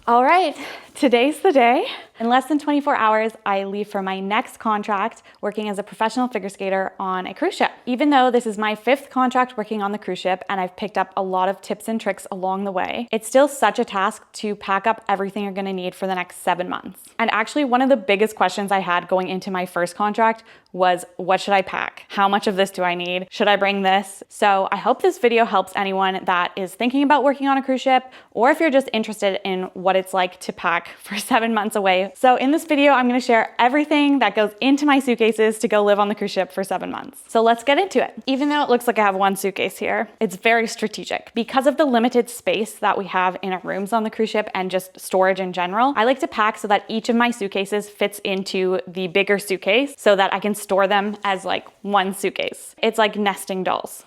All right, today's the day. In less than 24 hours, I leave for my next contract working as a professional figure skater on a cruise ship. Even though this is my 5th contract working on the cruise ship and I've picked up a lot of tips and tricks along the way, it's still such a task to pack up everything you're gonna need for the next 7 months. And actually one of the biggest questions I had going into my first contract was, what should I pack? How much of this do I need? Should I bring this? So I hope this video helps anyone that is thinking about working on a cruise ship, or if you're just interested in what it's like to pack for 7 months away. So in this video, I'm gonna share everything that goes into my suitcases to go live on the cruise ship for 7 months. So let's get into it. Even though it looks like I have one suitcase here, it's very strategic. Because of the limited space that we have in our rooms on the cruise ship and just storage in general, I like to pack so that each of my suitcases fits into the bigger suitcase so that I can store them as like one suitcase. It's like nesting dolls.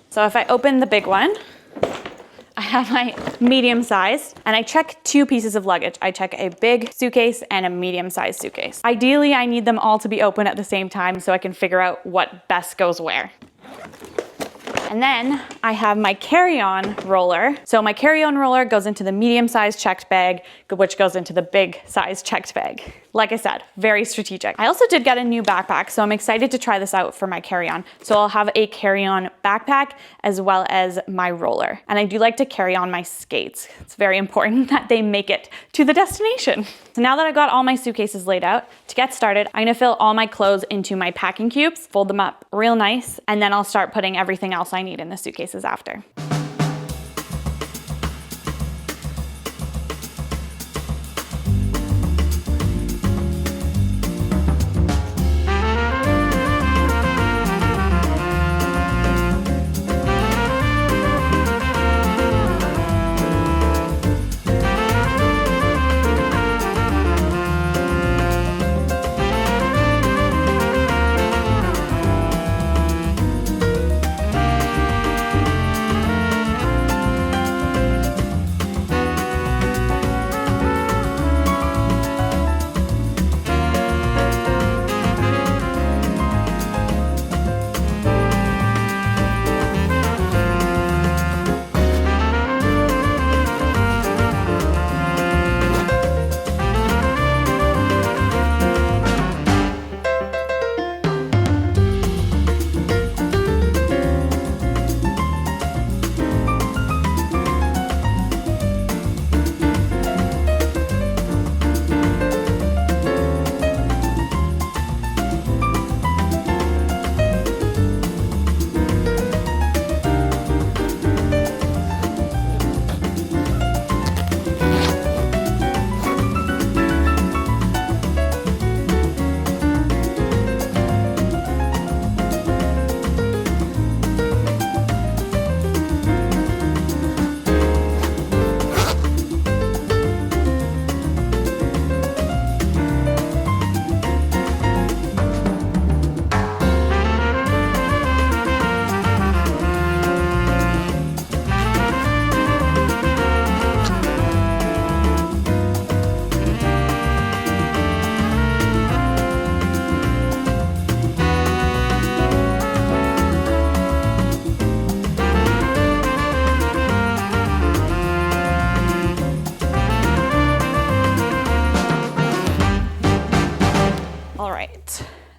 So if I open the big one, I have my medium sized, and I check 2 pieces of luggage. I check a big suitcase and a medium sized suitcase. Ideally, I need them all to be open at the same time so I can figure out what best goes where. And then I have my carry-on roller. So my carry-on roller goes into the medium-sized checked bag, which goes into the big-sized checked bag. Like I said, very strategic. I also did get a new backpack, so I'm excited to try this out for my carry-on. So I'll have a carry-on backpack as well as my roller. And I do like to carry on my skates. It's very important that they make it to the destination. So now that I've got all my suitcases laid out, to get started, I'm gonna fill all my clothes into my packing cubes, fold them up real nice, and then I'll start putting everything else I need in the suitcases after.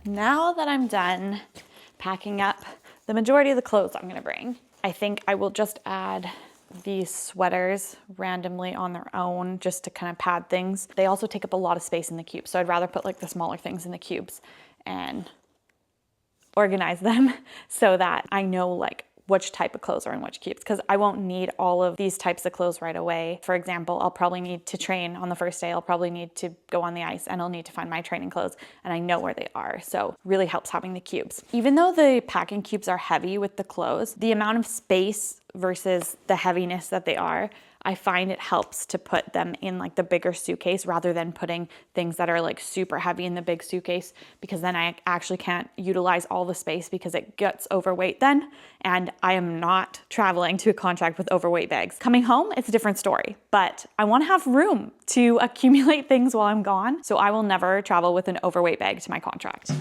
Now that I'm done packing up the majority of the clothes I'm gonna bring, I think I will just add these sweaters randomly on their own just to kind of pad things. They also take up a lot of space in the cube, so I'd rather put like the smaller things in the cubes and organize them so that I know like which type of clothes are in which cubes, because I won't need all of these types of clothes right away. For example, I'll probably need to train on the first day. I'll probably need to go on the ice and I'll need to find my training clothes, and I know where they are. So really helps having the cubes. Even though the packing cubes are heavy with the clothes, the amount of space versus the heaviness that they are, I find it helps to put them in like the bigger suitcase rather than putting things that are like super heavy in the big suitcase, because then I actually can't utilize all the space because it gets overweight then, and I am not traveling to a contract with overweight bags. Coming home, it's a different story, but I want to have room to accumulate things while I'm gone, so I will never travel with an overweight bag to my contract.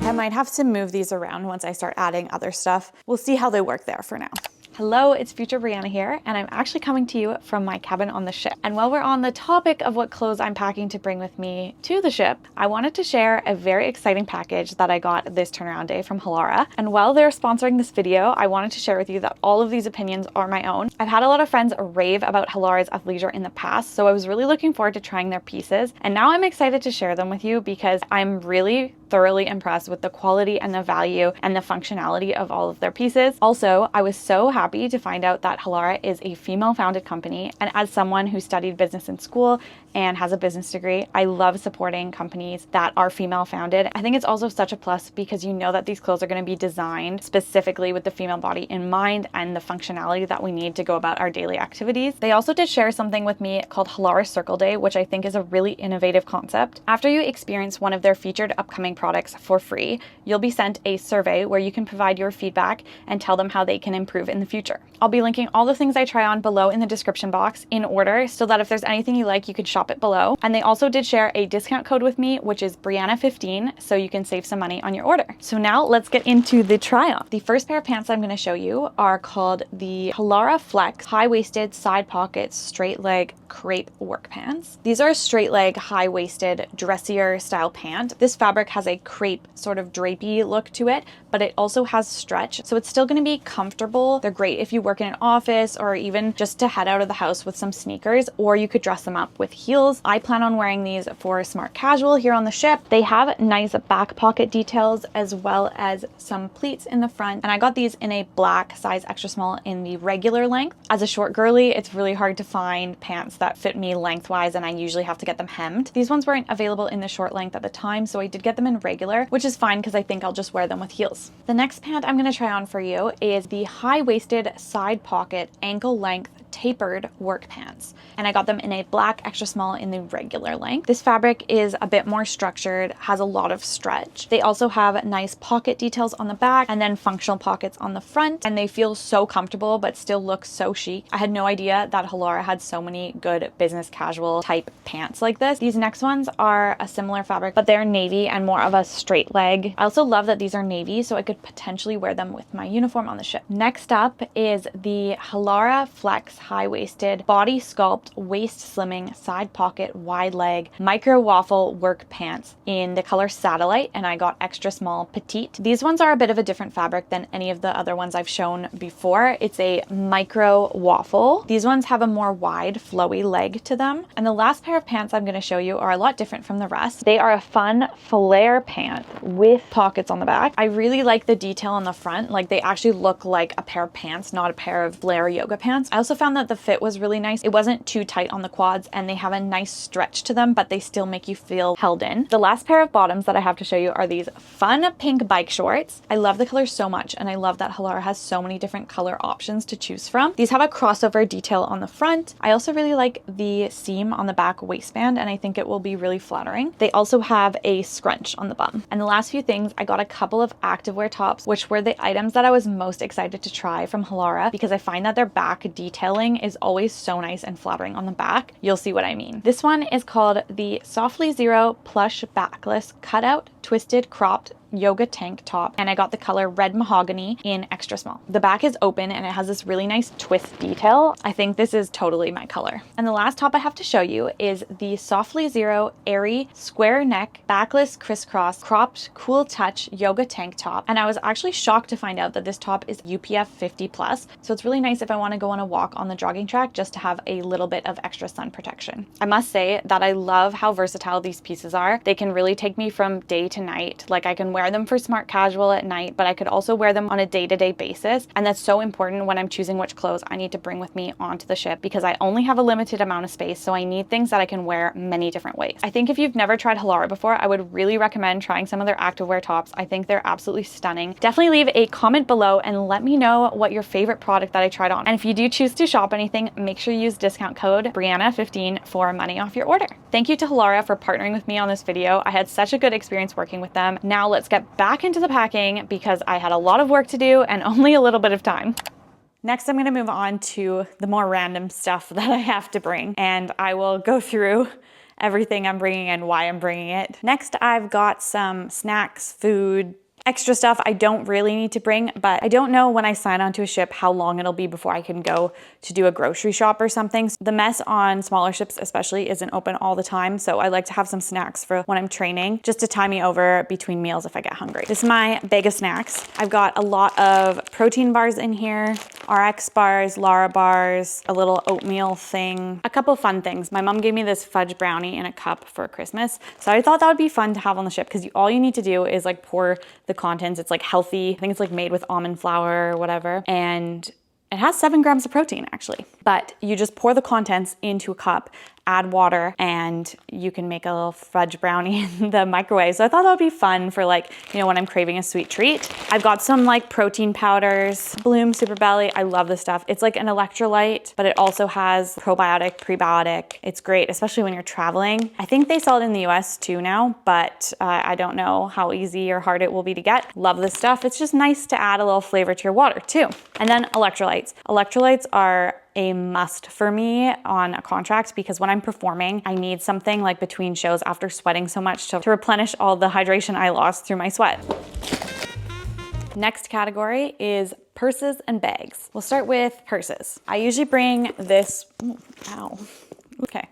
I have might have to move these around once I start adding other stuff. We'll see how they work there for now. Hello, it's future Brianna here, and I'm actually coming to you from my cabin on the ship. And while we're on the topic of what clothes I'm packing to bring with me to the ship, I wanted to share a very exciting package that I got this turnaround day from Halara. And while they're sponsoring this video, I wanted to share with you that all of these opinions are my own. I've had a lot of friends rave about Halara's athleisure in the past, so I was really looking forward to trying their pieces. And now I'm excited to share them with you because I'm really thoroughly impressed with the quality and the value and the functionality of all of their pieces. Also, I was so happy to find out that Halara is a female-founded company, and as someone who studied business in school and has a business degree, I love supporting companies that are female-founded. I think it's also such a plus because you know that these clothes are going to be designed specifically with the female body in mind and the functionality that we need to go about our daily activities. They also did share something with me called Halara Circle Day, which I think is a really innovative concept. After you experience one of their featured upcoming products for free, you'll be sent a survey where you can provide your feedback and tell them how they can improve in the future. I'll be linking all the things I try on below in the description box in order so that if there's anything you like, you could shop it below. And they also did share a discount code with me, which is Brianna15, so you can save some money on your order. So now let's get into the try on. The first pair of pants I'm going to show you are called the Halara Flex high-waisted side pocket straight leg crepe work pants. These are a straight leg high-waisted dressier style pant. This fabric has a crepe sort of drapey look to it, but it also has stretch, so it's still going to be comfortable. They're great if you work in an office or even just to head out of the house with some sneakers, or you could dress them up with heels. I plan on wearing these for smart casual here on the ship. They have nice back pocket details as well as some pleats in the front, and I got these in a black size extra small in the regular length. As a short girly, it's really hard to find pants that fit me lengthwise, and I usually have to get them hemmed. These ones weren't available in the short length at the time, so I did get them in regular, which is fine because I think I'll just wear them with heels. The next pant I'm going to try on for you is the high-waisted side pocket ankle length tapered work pants, and I got them in a black extra small in the regular length. This fabric is a bit more structured, has a lot of stretch. They also have nice pocket details on the back and then functional pockets on the front, and they feel so comfortable but still look so chic. I had no idea that Halara had so many good business casual type pants like this. These next ones are a similar fabric, but they're navy and more of a straight leg. I also love that these are navy, so I could potentially wear them with my uniform on the ship. Next up is the Halara Flex high-waisted body sculpt waist slimming side pocket wide leg micro waffle work pants in the color satellite, and I got extra small petite. These ones are a bit of a different fabric than any of the other ones I've shown before. It's a micro waffle. These ones have a more wide flowy leg to them. And the last pair of pants I'm going to show you are a lot different from the rest. They are a fun flare pant with pockets on the back. I really like the detail on the front. Like, they actually look like a pair of pants, not a pair of flare yoga pants. I also found that the fit was really nice. It wasn't too tight on the quads, and they have a nice stretch to them, but they still make you feel held in. The last pair of bottoms that I have to show you are these fun pink bike shorts. I love the color so much, and I love that Halara has so many different color options to choose from. These have a crossover detail on the front. I also really like the seam on the back waistband, and I think it will be really flattering. They also have a scrunch on the bum. And the last few things, I got a couple of activewear tops, which were the items that I was most excited to try from Halara because I find that their back detailing is always so nice and flattering on the back. You'll see what I mean. This one is called the Softly Zero Plush Backless Cutout Twisted Cropped yoga tank top, and I got the color red mahogany in extra small. The back is open and it has this really nice twist detail. I think this is totally my color. And the last top I have to show you is the Softly Zero airy square neck backless crisscross cropped cool touch yoga tank top, and I was actually shocked to find out that this top is UPF 50 plus, so it's really nice if I want to go on a walk on the jogging track just to have a little bit of extra sun protection. I must say that I love how versatile these pieces are. They can really take me from day to night. Like, I can wear them for smart casual at night, but I could also wear them on a day-to-day basis. And that's so important when I'm choosing which clothes I need to bring with me onto the ship, because I only have a limited amount of space, so I need things that I can wear many different ways. I think if you've never tried Halara before, I would really recommend trying some of their activewear tops. I think they're absolutely stunning. Definitely leave a comment below and let me know what your favorite product that I tried on. And if you do choose to shop anything, make sure you use discount code Brianna15 for money off your order. Thank you to Halara for partnering with me on this video. I had such a good experience working with them. Now let's get back into the packing because I had a lot of work to do and only a little bit of time. Next, I'm going to move on to the more random stuff that I have to bring, and I will go through everything I'm bringing and why I'm bringing it. Next, I've got some snacks, food, Extra stuff I don't really need to bring, but I don't know when I sign onto a ship how long it'll be before I can go to do a grocery shop or something. The mess on smaller ships especially isn't open all the time, so I like to have some snacks for when I'm training, just to tie me over between meals if I get hungry. This is my bag of snacks. I've got a lot of protein bars in here, RX bars, Lara bars, a little oatmeal thing, a couple fun things. My mom gave me this fudge brownie in a cup for Christmas, so I thought that would be fun to have on the ship because all you need to do is like pour the contents. It's like healthy. I think it's like made with almond flour or whatever, and it has 7 grams of protein actually. But you just pour the contents into a cup, add water, and you can make a little fudge brownie in the microwave. So I thought that would be fun for like, you know, when I'm craving a sweet treat. I've got some like protein powders, Bloom Super Belly. I love this stuff. It's like an electrolyte, but it also has probiotic, prebiotic. It's great, especially when you're traveling. I think they sell it in the US too now, but I don't know how easy or hard it will be to get. Love this stuff. It's just nice to add a little flavor to your water too. And then electrolytes. Electrolytes are a must for me on a contract because when I'm performing, I need something like between shows after sweating so much to replenish all the hydration I lost through my sweat. Next category is purses and bags. We'll start with purses. I usually bring this, ow, okay.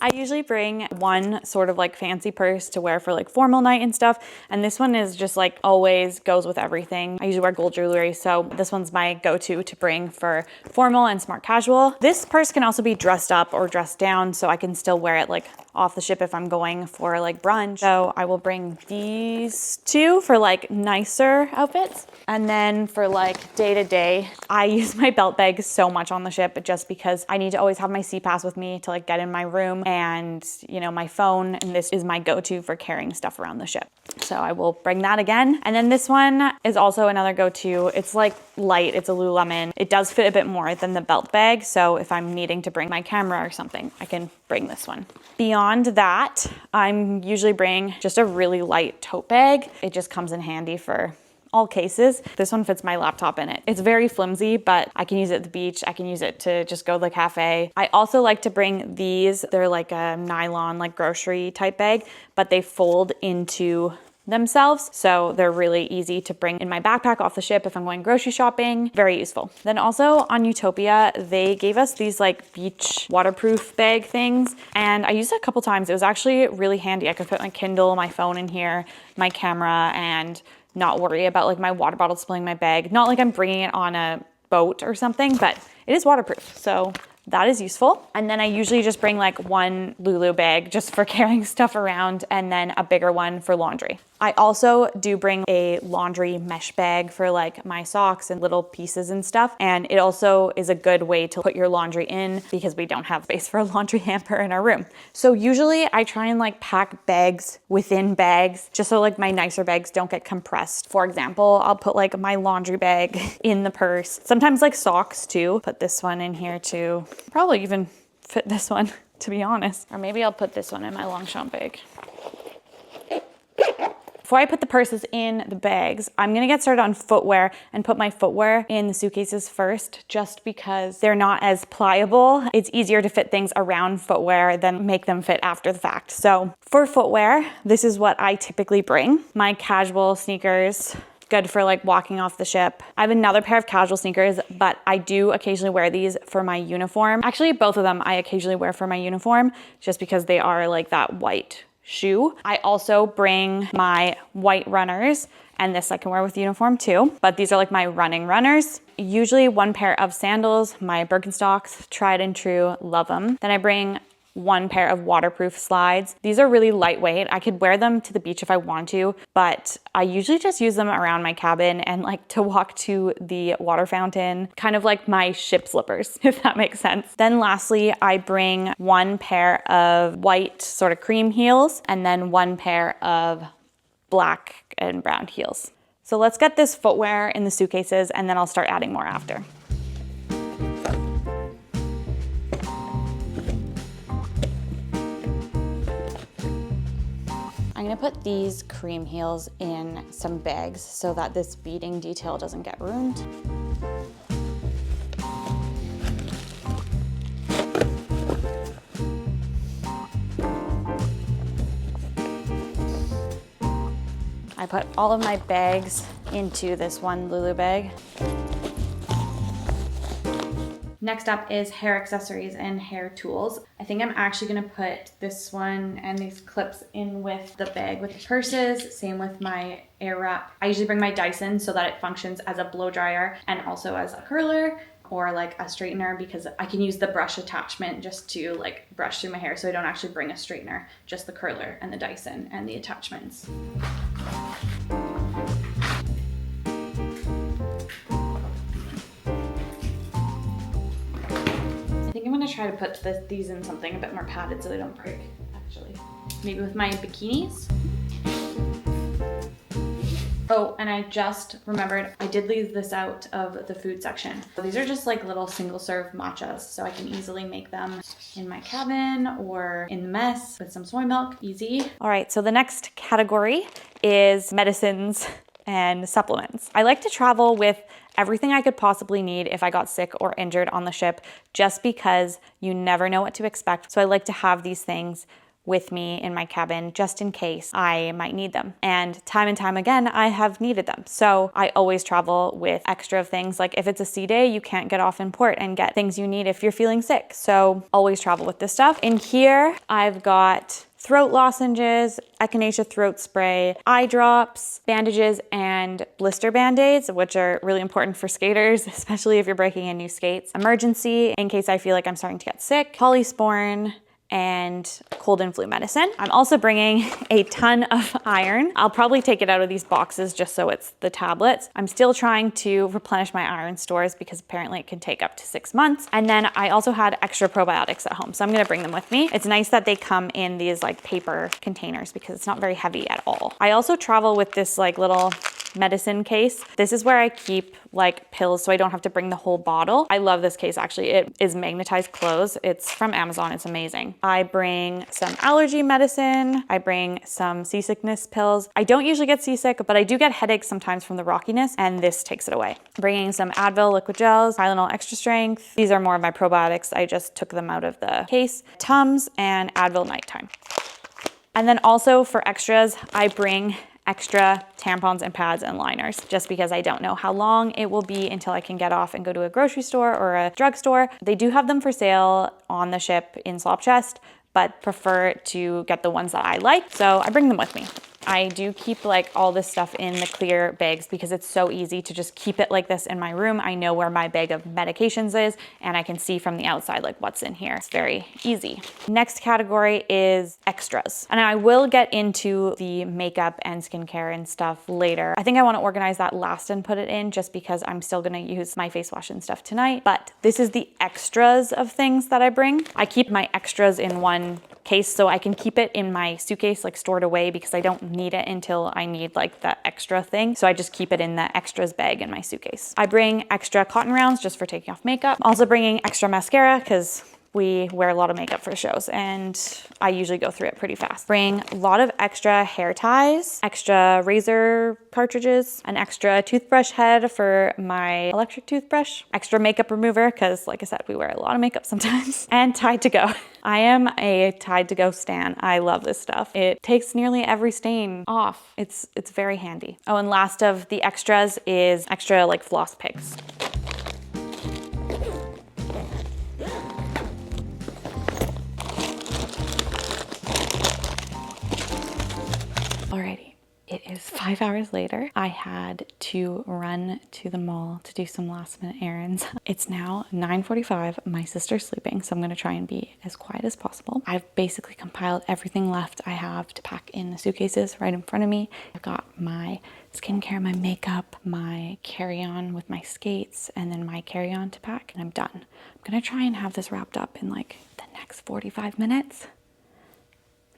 I usually bring one sort of like fancy purse to wear for like formal night and stuff. And this one is just like always goes with everything. I usually wear gold jewelry, so this one's my go-to to bring for formal and smart casual. This purse can also be dressed up or dressed down, so I can still wear it like off the ship if I'm going for like brunch. So I will bring these two for like nicer outfits. And then for like day to day, I use my belt bag so much on the ship just because I need to always have my CPAS with me to like get in my room and, you know, my phone. And this is my go-to for carrying stuff around the ship. So I will bring that again. And then this one is also another go-to. It's like light, it's a Lululemon. It does fit a bit more than the belt bag. So if I'm needing to bring my camera or something, I can bring this one. Beyond that, I'm usually bringing just a really light tote bag. It just comes in handy for all cases. This one fits my laptop in it. It's very flimsy, but I can use it at the beach. I can use it to just go to the cafe. I also like to bring these. They're like a nylon, like grocery type bag, but they fold into themselves. So they're really easy to bring in my backpack off the ship if I'm going grocery shopping. Very useful. Then also on Utopia, they gave us these like beach waterproof bag things. And I used it a couple times. It was actually really handy. I could put my Kindle, my phone in here, my camera, and not worry about like my water bottle spilling my bag. Not like I'm bringing it on a boat or something, but it is waterproof. So that is useful. And then I usually just bring like one Lulu bag just for carrying stuff around and then a bigger one for laundry. I also do bring a laundry mesh bag for like my socks and little pieces and stuff. And it also is a good way to put your laundry in because we don't have space for a laundry hamper in our room. So usually I try and like pack bags within bags just so like my nicer bags don't get compressed. For example, I'll put like my laundry bag in the purse. Sometimes like socks too. Put this one in here too. Probably even fit this one, to be honest. Or maybe I'll put this one in my Longchamp bag. Before I put the purses in the bags, I'm gonna get started on footwear and put my footwear in the suitcases first, just because they're not as pliable. It's easier to fit things around footwear than make them fit after the fact. So for footwear, this is what I typically bring. My casual sneakers, good for like walking off the ship. I have another pair of casual sneakers, but I do occasionally wear these for my uniform. Actually, both of them I occasionally wear for my uniform just because they are like that white shoe. I also bring my white runners, and this I can wear with uniform too, but these are like my running runners. Usually one pair of sandals, my Birkenstocks, tried and true, love them. Then I bring one pair of waterproof slides. These are really lightweight. I could wear them to the beach if I want to, but I usually just use them around my cabin and like to walk to the water fountain, kind of like my ship slippers, if that makes sense. Then lastly, I bring one pair of white sort of cream heels and then one pair of black and brown heels. So let's get this footwear in the suitcases and then I'll start adding more after. I'm gonna put these cream heels in some bags so that this beading detail doesn't get ruined. I put all of my bags into this one Lulu bag. Next up is hair accessories and hair tools. I think I'm actually gonna put this one and these clips in with the bag with the purses, same with my air wrap. I usually bring my Dyson so that it functions as a blow dryer and also as a curler or like a straightener, because I can use the brush attachment just to like brush through my hair, so I don't actually bring a straightener, just the curler and the Dyson and the attachments. I think I'm gonna try to put these in something a bit more padded so they don't break, actually. Maybe with my bikinis. Oh, and I just remembered, I did leave this out of the food section. These are just like little single serve matchas, so I can easily make them in my cabin or in the mess with some soy milk, easy. All right, so the next category is medicines and supplements. I like to travel with everything I could possibly need if I got sick or injured on the ship, just because you never know what to expect. So I like to have these things with me in my cabin just in case I might need them. And time again, I have needed them. So I always travel with extra things. Like if it's a sea day, you can't get off in port and get things you need if you're feeling sick. So always travel with this stuff. In here, I've got throat lozenges, echinacea throat spray, eye drops, bandages, and blister band-aids, which are really important for skaters, especially if you're breaking in new skates. Emergency, in case I feel like I'm starting to get sick, polysporin, and cold and flu medicine. I'm also bringing a ton of iron. I'll probably take it out of these boxes just so it's the tablets. I'm still trying to replenish my iron stores because apparently it can take up to 6 months. And then I also had extra probiotics at home, so I'm gonna bring them with me. It's nice that they come in these like paper containers because it's not very heavy at all. I also travel with this like little medicine case. This is where I keep like pills so I don't have to bring the whole bottle. I love this case actually. It is magnetized close. It's from Amazon. It's amazing. I bring some allergy medicine. I bring some seasickness pills. I don't usually get seasick, but I do get headaches sometimes from the rockiness, and this takes it away. Bringing some Advil liquid gels, Tylenol extra strength. These are more of my probiotics. I just took them out of the case. Tums and Advil nighttime. And then also for extras, I bring extra tampons and pads and liners, just because I don't know how long it will be until I can get off and go to a grocery store or a drugstore. They do have them for sale on the ship in slop chest, but prefer to get the ones that I like, so I bring them with me. I do keep like all this stuff in the clear bags because it's so easy to just keep it like this in my room. I know where my bag of medications is and I can see from the outside like what's in here. It's very easy. Next category is extras. And I will get into the makeup and skincare and stuff later. I think I want to organize that last and put it in just because I'm still going to use my face wash and stuff tonight. But this is the extras of things that I bring. I keep my extras in one case so I can keep it in my suitcase like stored away because I don't need it until I need like the extra thing. So I just keep it in the extras bag in my suitcase. I bring extra cotton rounds just for taking off makeup. Also bringing extra mascara because we wear a lot of makeup for shows and I usually go through it pretty fast. Bring a lot of extra hair ties, extra razor cartridges, an extra toothbrush head for my electric toothbrush, extra makeup remover because like I said, we wear a lot of makeup sometimes, and Tide to Go. I am a Tide to Go stan. I love this stuff. It takes nearly every stain off. It's very handy. Oh, and last of the extras is extra like floss picks. Alrighty, it is 5 hours later. I had to run to the mall to do some last minute errands. It's now 9:45. My sister's sleeping, so I'm gonna try and be as quiet as possible. I've basically compiled everything left I have to pack in the suitcases right in front of me. I've got my skincare, my makeup, my carry-on with my skates, and then my carry-on to pack, and I'm done. I'm gonna try and have this wrapped up in like the next 45 minutes.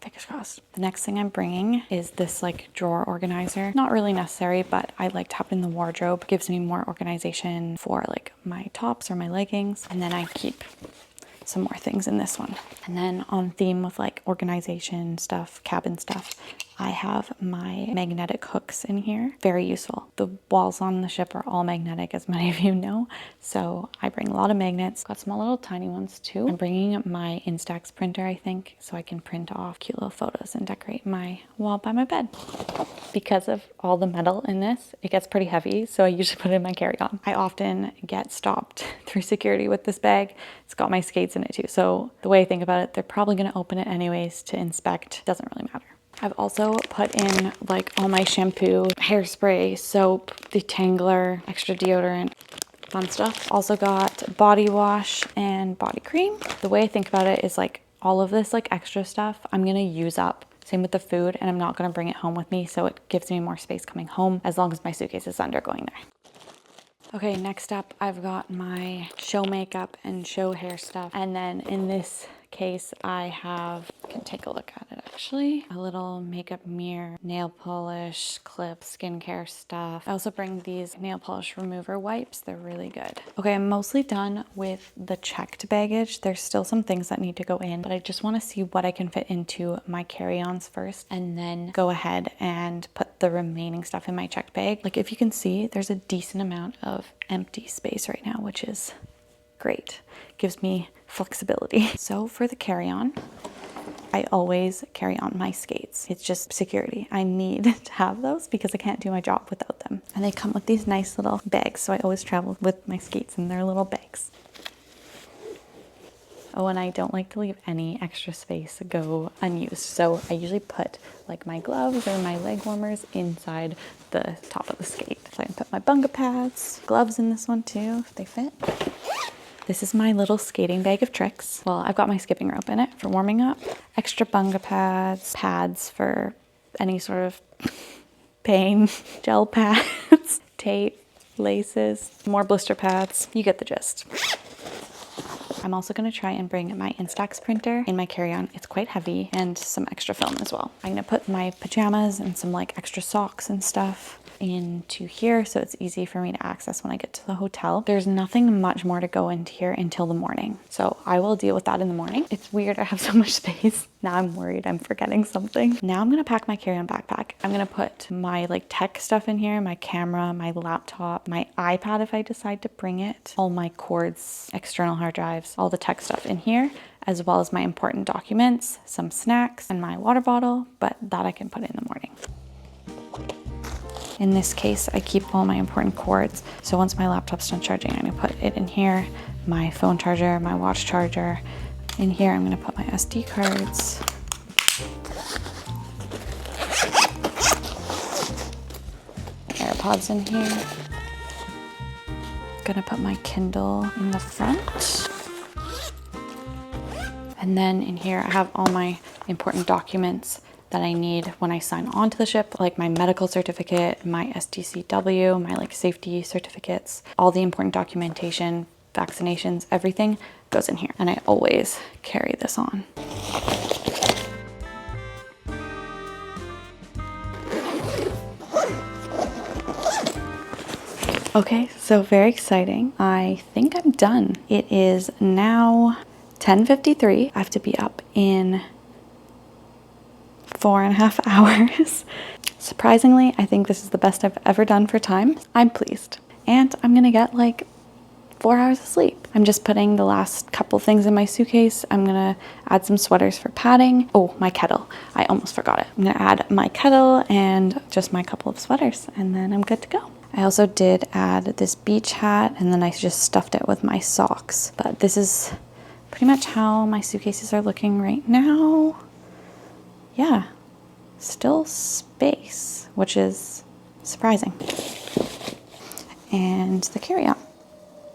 Fingers crossed. The next thing I'm bringing is this like drawer organizer. Not really necessary, but I like to have it in the wardrobe. It gives me more organization for like my tops or my leggings. And then I keep some more things in this one. And then on theme with like organization stuff, cabin stuff, I have my magnetic hooks in here. Very useful. The walls on the ship are all magnetic, as many of you know. So I bring a lot of magnets. Got small little tiny ones too. I'm bringing my Instax printer, I think, so I can print off cute little photos and decorate my wall by my bed. Because of all the metal in this, it gets pretty heavy, so I usually put it in my carry-on. I often get stopped through security with this bag. It's got my skates in it too. So the way I think about it, they're probably gonna open it anyways to inspect. Doesn't really matter. I've also put in like all my shampoo, hairspray, soap, detangler, extra deodorant, fun stuff. Also got body wash and body cream. The way I think about it is like all of this like extra stuff I'm gonna use up. Same with the food, and I'm not gonna bring it home with me, so it gives me more space coming home as long as my suitcase is under going there. Okay, next up, I've got my show makeup and show hair stuff. And then in this case, I have, you can take a look at it actually, a little makeup mirror, nail polish, clips, skincare stuff. I also bring these nail polish remover wipes. They're really good. Okay, I'm mostly done with the checked baggage. There's still some things that need to go in, but I just want to see what I can fit into my carry-ons first and then go ahead and put the remaining stuff in my checked bag. Like if you can see, there's a decent amount of empty space right now, which is great. Gives me flexibility. So for the carry-on, I always carry on my skates. It's just security. I need to have those because I can't do my job without them. And they come with these nice little bags, so I always travel with my skates in their little bags. Oh, and I don't like to leave any extra space go unused. So I usually put like my gloves or my leg warmers inside the top of the skate. So I can put my bunga pads, gloves in this one too, if they fit. This is my little skating bag of tricks. Well, I've got my skipping rope in it for warming up, extra bunga pads, pads for any sort of pain, gel pads, tape, laces, more blister pads. You get the gist. I'm also going to try and bring my Instax printer in my carry-on. It's quite heavy, and some extra film as well. I'm going to put my pajamas and some like extra socks and stuff into here so it's easy for me to access when I get to the hotel. There's nothing much more to go into here until the morning, so I will deal with that in the morning. It's weird I have so much space. Now I'm worried I'm forgetting something. Now I'm gonna pack my carry-on backpack. I'm gonna put my like tech stuff in here, my camera, my laptop, my iPad if I decide to bring it, all my cords, external hard drives, all the tech stuff in here, as well as my important documents, some snacks, and my water bottle, but that I can put in the morning. In this case, I keep all my important cords. So once my laptop's done charging, I'm gonna put it in here, my phone charger, my watch charger. In here, I'm gonna put my SD cards. AirPods in here. Gonna put my Kindle in the front. And then in here, I have all my important documents that I need when I sign on to the ship, like my medical certificate, my STCW, my like safety certificates, all the important documentation, vaccinations, everything goes in here. And I always carry this on. Okay, so very exciting. I think I'm done. It is now 10:53. I have to be up in 4.5 hours. Surprisingly, I think this is the best I've ever done for time. I'm pleased. And I'm gonna get like 4 hours of sleep. I'm just putting the last couple things in my suitcase. I'm gonna add some sweaters for padding. Oh, my kettle. I almost forgot it. I'm gonna add my kettle and just my couple of sweaters, and then I'm good to go. I also did add this beach hat, and then I just stuffed it with my socks. But this is pretty much how my suitcases are looking right now. Yeah, still space, which is surprising. And the carry-on.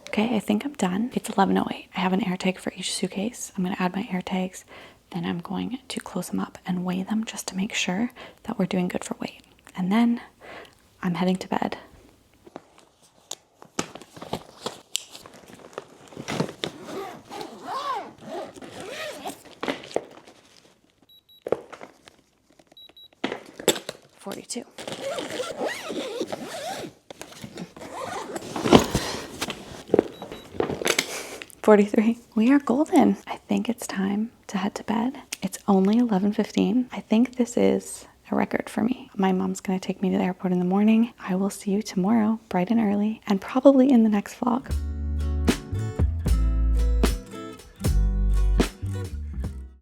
Okay, I think I'm done. It's 11:08. I have an air tag for each suitcase. I'm gonna add my air tags. Then I'm going to close them up and weigh them just to make sure that we're doing good for weight. And then I'm heading to bed. $42. 43. We are golden. I think it's time to head to bed. It's only 11:15. I think this is a record for me. My mom's gonna take me to the airport in the morning. I will see you tomorrow, bright and early, and probably in the next vlog.